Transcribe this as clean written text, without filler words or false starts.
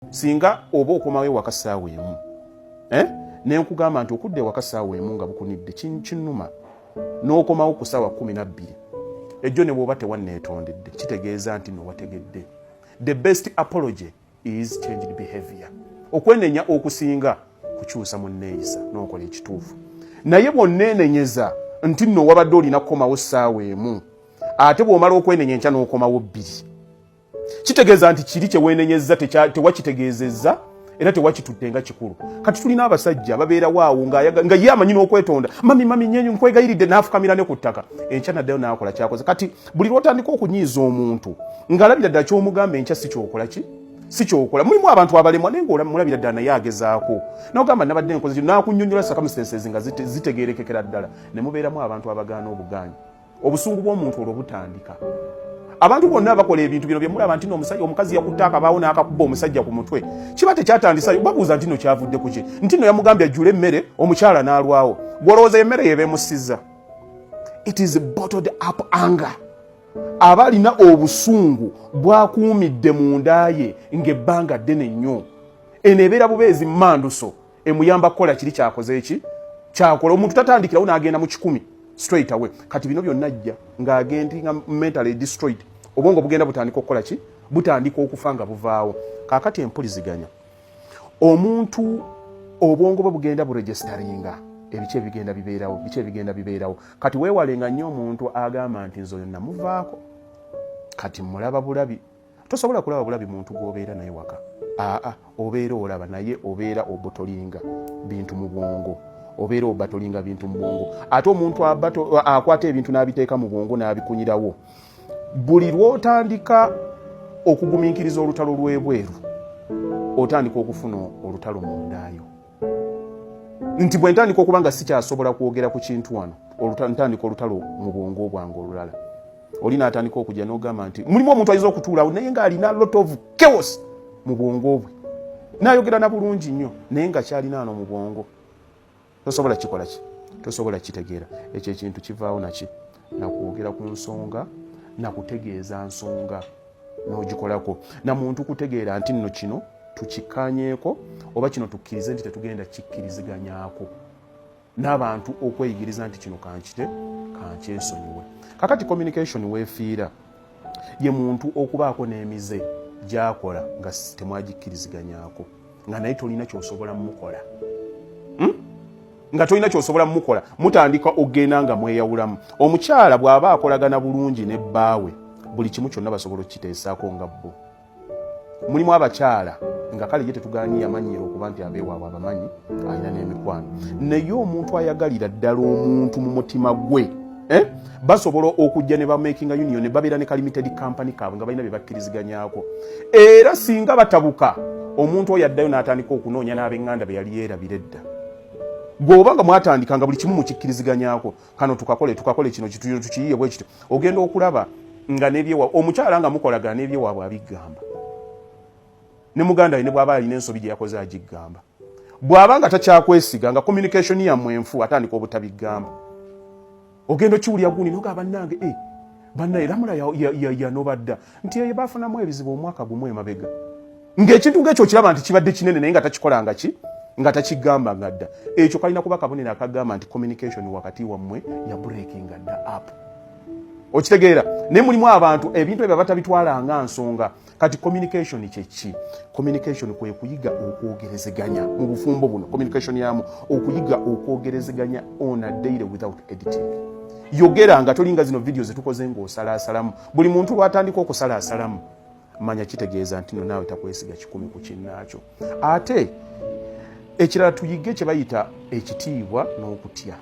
singa oba okomawe wakasaawe emu nenkugamba nti okudde wakasaawe emu nga bukunidde kinnuma n'okomawo ku ssaawa 12 ejjo ne bw'oba tewanneetondedde kitegeeza nti nowategedde. The best apology is changed behavior. Okwenenya okusinga kukyusa mu nneeyisa n'okola ekituufu. Naye bw'onneenenyeza nti nno wabadde olina kukomawo ssaawa emu ate bw'omala okwenenya enkya n'okomawo 2 kitegeeza nti kiri kye weenenyezza tewakitegeezezza era tewakitutte nga kikulu. Kati tulina abasajja ababeerawo awo nga ye amanyi n'okwetonda, mami nyenyi nkwegayiridde n'afukamira ne ku ttaka enkya naddeyo n'akola kyakoze. Kati buli lw'otandika okunyiiza omuntu ng'alabira ddala ky'omugamba enkya si kyokola ki si kyokola. Mulimu abantu abalemwa naye ng'omulabira ddala naye agezaako n'ogamba nabadde nkoze kino n'akunnyonnyola circumstances nga zitegeerekekera ddala ne mubeeramu abantu abagaana obugaanyi. Obusungu bw'omuntu olwo butandika. Abantu bonna abakola ebintu bino bye mulaba nti omusajja omukazi yakutte akabaawo n'akakuba omusajja ku mutwe kiba tekyatandisa babuuza nti nno kyavudde ku ki nti nno yamugambye ajjule emmere omukyala n'alwawo gw'olowooza emmere yebeemusizza. It is bottled up anger. Aba alina obusungu bwakuumidde mu nda ye ng'ebbanga ddene nnyo. Eno ebeera bubeezi mmanduso emuyamba kukola kiri kyakoze eki kyakola. Omuntu tatandikirawo n'agenda mu 10 straight away. Kati bino byonna ajja ng'agendi nga mentally destroyed. Obwongo bugenda butandika okukola ki butandika okufa nga buvaawo. Kaakati empuliziganya omuntu obwongo bwe bugenda buregisteringa ebice ebigenda bibeerawo. Kati weewalenga nnyo omuntu agamba nti nze oyo namuvaako kati mulaba bulabi. Tosobola kulaba bulabi muntu gw'obeera naye waka. Obeera olaba naye obeera obotolinga bintu mu bwongo. Obeera obatolinga bintu mu bwongo. Ate omuntu akwata ebintu n'abiteeka mu bwongo n'abikunyirawo. Buli lw'otandika okugumiikiriza olutalo lw'ebweru otandika okufuna olutalo mu ndaayo. Nti bwe ntandika okuba nga sikyasobola kwogera ku kintu wano ntandika olutalo mu bwongo bwange olulala. Oli n'atandika okujja n'ogamba nti mulimu omuntu ayinza okutuulawo naye ng'alina lot of chaos mu bwongo bwe. N'ayogera na bulungi nnyo naye nga kyalina ano mu bwongo. Tosobola kikola ki tosobola kitegeera. Ekyo ekintu kivaawo naki nakwogera ku nsonga nakutegeeza nsonga n'ogikolako na muntu kutegeera nti nno kino tukikanyeeko oba kino tukkirize nti tetugenda kikkiriziganyaako n'abantu okweyigiriza nti kino kankyesonyiwe. Kakati communication weefiira ye muntu okubaako n'emize gy'akola nga temwagikkirizganyaako nga naye tolina ky'osobola mmukola nga tolina ky'osobola mmukola mutandika ogenda nga mweyawulamu. Omukyala bw'aba akolagana bulungi ne bbaawe buli kimu kyonna basobola okukiteesaako nga bo. Mulimu abakyala nga kale ye tetugaanye yamanyiira okuba nti abeewaabwe abamanyi alina n'emikwano naye omuntu ayagalira ddala omuntu mu mutima gwe basobola okujja ne bamakinga union ne babeera ne ka limited company kaabwe nga balina bye bakkiriziganyaako. Era singa batabuka omuntu oyo addayo n'atandika okunoonya n'ab'eŋŋanda be yali yeerabira edda. Gwoba nga mwatandika nga buli kimu mukikkirizganyaako kano tukakole kino tukiyiye bwe kityo ogenda okulaba nga n'ebyewa omukyala nga mukolagana n'ebyewaabwe abiggamba ne muganda ne bw'aba alina ensobi gye yakoze agiggamba. Bw'aba nga takyakwesiga nga communication yammwe enfu atandika obutabiggamba. Ogenda okiwulira gundi n'ogamba bannange bannaye lamula yanobadda nti eyo baafunamu ebizibu omwaka gumu emabega. Ng'ekintu ng'ekyo kiraba nti kibadde kinene naye nga takikolanga ki nga takigamba nga dda. Ekyo kalina kuba kabonero akagamba nti communication wakati wammwe ya breaking dda up. Okitegeera naye mulimu abantu ebintu ebyo batabitwala nga nsonga. Kati communication kyeki? Communication kwe kuyiga okwogerezeganya mu bufumbo buno. Communication yamu okuyiga okwogerezeganya on a daily without editing. Yogera nga tolinga zino video zetukoze ng'osalaasalamu. Buli muntu lwatandika okusalaasalamu manya kitegeeza nti no naawe takwesiga 10 ku kinnaakyo. Ate ekirala tuyige kye bayita ekitiibwa n'okutya.